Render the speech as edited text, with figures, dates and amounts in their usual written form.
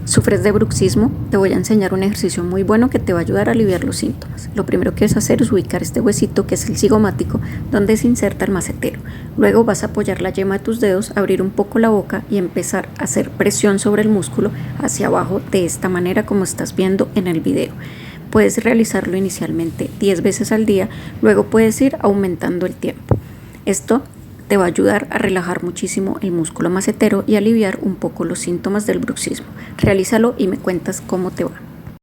¿Sufres de bruxismo? Te voy a enseñar un ejercicio muy bueno que te va a ayudar a aliviar los síntomas. Lo primero que vas a hacer es ubicar este huesito que es el cigomático donde se inserta el macetero. Luego vas a apoyar la yema de tus dedos, abrir un poco la boca y empezar a hacer presión sobre el músculo hacia abajo de esta manera como estás viendo en el video. Puedes realizarlo inicialmente 10 veces al día, luego puedes ir aumentando el tiempo. Esto te va a ayudar a relajar muchísimo el músculo macetero y aliviar un poco los síntomas del bruxismo. Realízalo y me cuentas cómo te va.